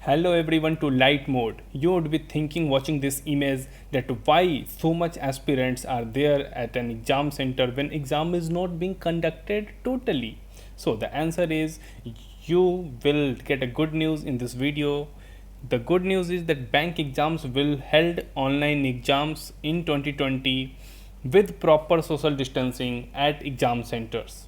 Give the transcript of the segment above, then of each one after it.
Hello everyone to light mode. You would be thinking watching this image that why so much aspirants are there at an exam center when exam is not being conducted totally. So the answer is you will get a good news in this video. The good news is that bank exams will held online exams in 2020 with proper social distancing at exam centers.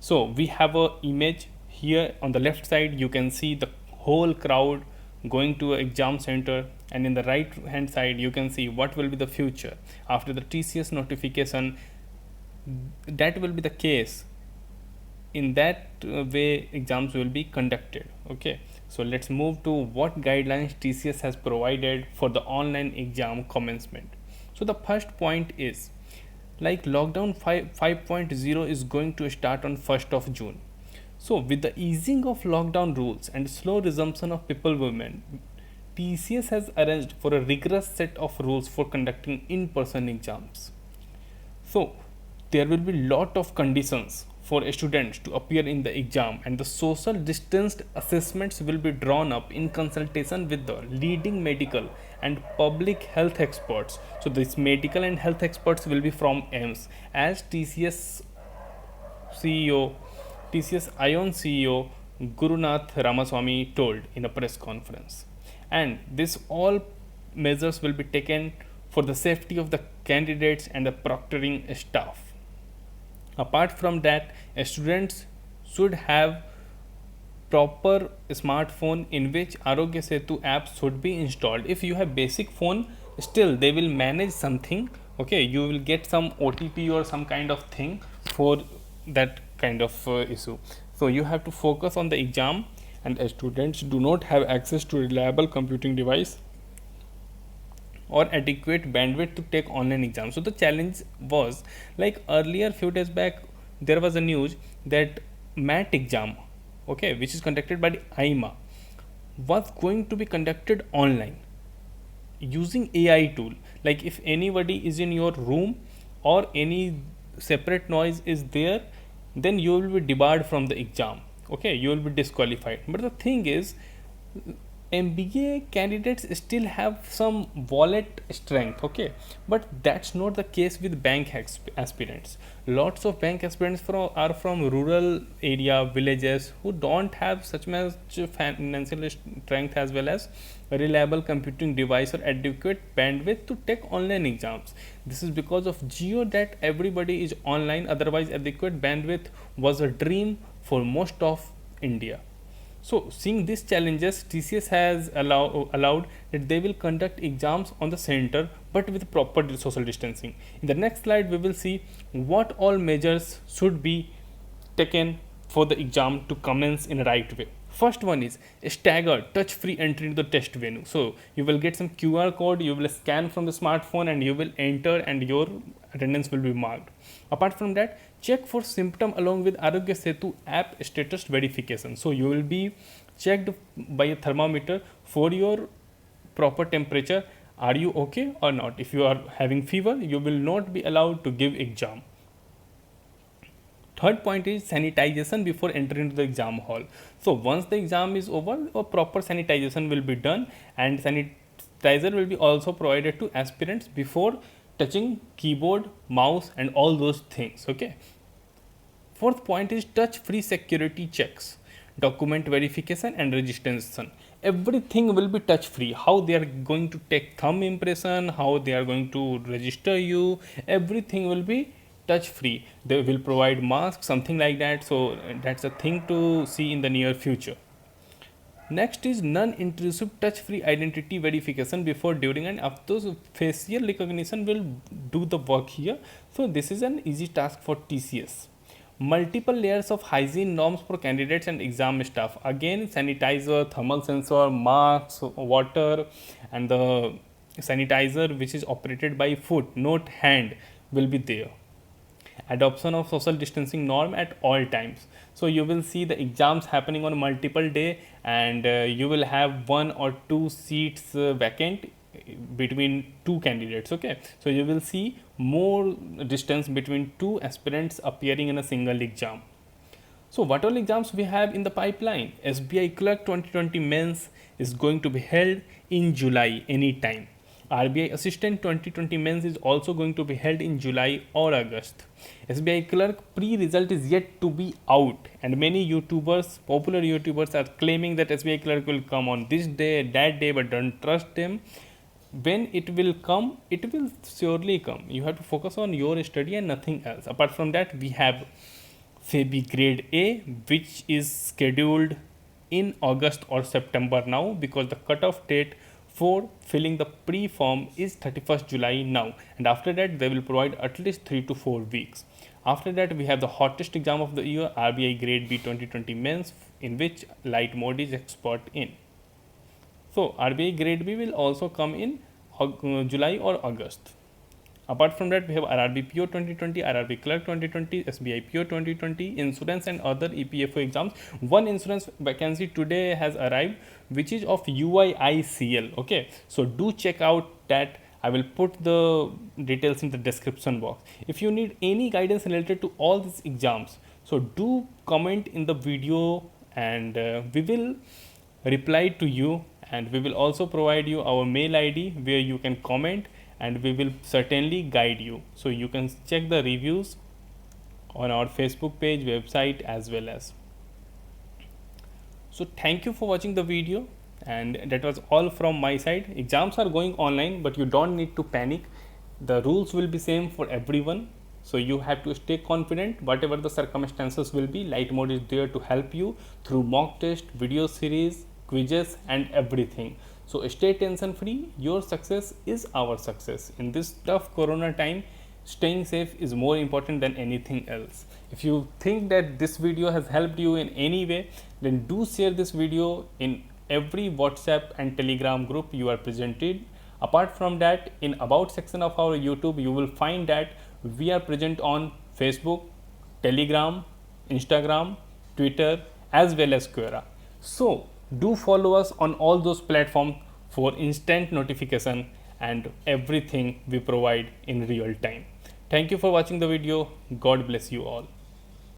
So we have a image here on the left side. You can see the whole crowd going to an exam center, and in the right hand side you can see what will be the future after the TCS notification. That will be the case. In that way exams will be conducted. Okay, so let's move to what guidelines TCS has provided for the online exam commencement. So the first point is like lockdown 5.0 is going to start on 1st of June. So with the easing of lockdown rules and slow resumption of people movement, TCS has arranged for a rigorous set of rules for conducting in-person exams. So there will be lot of conditions for students to appear in the exam, and the social distanced assessments will be drawn up in consultation with the leading medical and public health experts. So these medical and health experts will be from AIMS, as CEO TCS Ion CEO Gurunath Ramaswamy told in a press conference. And this all measures will be taken for the safety of the candidates and the proctoring staff. Apart from that, students should have proper smartphone in which Arogya Setu app should be installed. If you have basic phone, still they will manage something. Okay, you will get some OTP or some kind of thing for that kind of issue. So you have to focus on the exam, and students do not have access to reliable computing device or adequate bandwidth to take online exams. So the challenge was like earlier few days back there was a news that MAT exam, okay, which is conducted by the IMA, was going to be conducted online using AI tool. Like if anybody is in your room or any separate noise is there, then you will be debarred from the exam. Okay, you will be disqualified. But the thing is, MBA candidates still have some wallet strength, okay, but that's not the case with bank aspirants. Lots of bank aspirants are from rural area, villages, who don't have such much financial strength as well as a reliable computing device or adequate bandwidth to take online exams. This is because of Geo that everybody is online, otherwise adequate bandwidth was a dream for most of India. So, seeing these challenges, TCS has allowed that they will conduct exams on the center but with proper social distancing. In the next slide, we will see what all measures should be taken for the exam to commence in a right way. First one is staggered touch-free entry into the test venue. So you will get some QR code, you will scan from the smartphone and you will enter and your attendance will be marked. Apart from that, check for symptom along with Arogya Setu app status verification. So you will be checked by a thermometer for your proper temperature. Are you okay or not? If you are having fever, you will not be allowed to give exam. Third point is sanitization before entering into the exam hall. So once the exam is over, a proper sanitization will be done, and sanitizer will be also provided to aspirants before touching keyboard, mouse and all those things. Okay. Fourth point is touch-free security checks, document verification and registration. Everything will be touch-free. How they are going to take thumb impression, how they are going to register you, everything will be touch-free. They will provide masks, something like that. So that's a thing to see in the near future. Next is non-intrusive touch-free identity verification before, during and after. So facial recognition will do the work here. So this is an easy task for TCS. Multiple layers of hygiene norms for candidates and exam staff. Again, sanitizer, thermal sensor, masks, water, and the sanitizer which is operated by foot, not hand, will be there. Adoption of social distancing norm at all times. So you will see the exams happening on multiple day, and you will have one or two seats vacant between two candidates. Okay, so you will see more distance between two aspirants appearing in a single exam. So what all exams we have in the pipeline? SBI Clerk 2020 Mains is going to be held in July anytime. RBI Assistant 2020 Mains is also going to be held in July or August. SBI Clerk pre-result is yet to be out, and many YouTubers, popular YouTubers, are claiming that SBI Clerk will come on this day, that day, but don't trust them. When it will come, it will surely come. You have to focus on your study and nothing else. Apart from that, we have FEBI Grade A, which is scheduled in August or September now, because the cutoff date for filling the pre-form is 31st July now, and after that they will provide at least 3 to 4 weeks. After that, we have the hottest exam of the year, RBI Grade B 2020 Mains, in which light mode is expert in. So RBI Grade B will also come in July or August. Apart from that, we have RRB PO 2020, RRB Clerk 2020, SBI PO 2020, insurance and other EPFO exams. One insurance vacancy today has arrived, which is of UIICL. Okay, so do check out that. I will put the details in the description box. If you need any guidance related to all these exams, so do comment in the video, and we will reply to you, and we will also provide you our mail ID where you can comment, and we will certainly guide you. So you can check the reviews on our Facebook page, website as well as. So thank you for watching the video, and that was all from my side. Exams are going online, but you don't need to panic. The rules will be same for everyone. So you have to stay confident. Whatever the circumstances will be, Light Mode is there to help you through mock test, video series, quizzes and everything. So stay tension free. Your success is our success. In this tough corona time, staying safe is more important than anything else. If you think that this video has helped you in any way, then do share this video in every WhatsApp and Telegram group you are presented. Apart from that, in about section of our YouTube, you will find that we are present on Facebook, Telegram, Instagram, Twitter as well as Quora. So do follow us on all those platforms for instant notification and everything we provide in real time. Thank you for watching the video. God bless you all.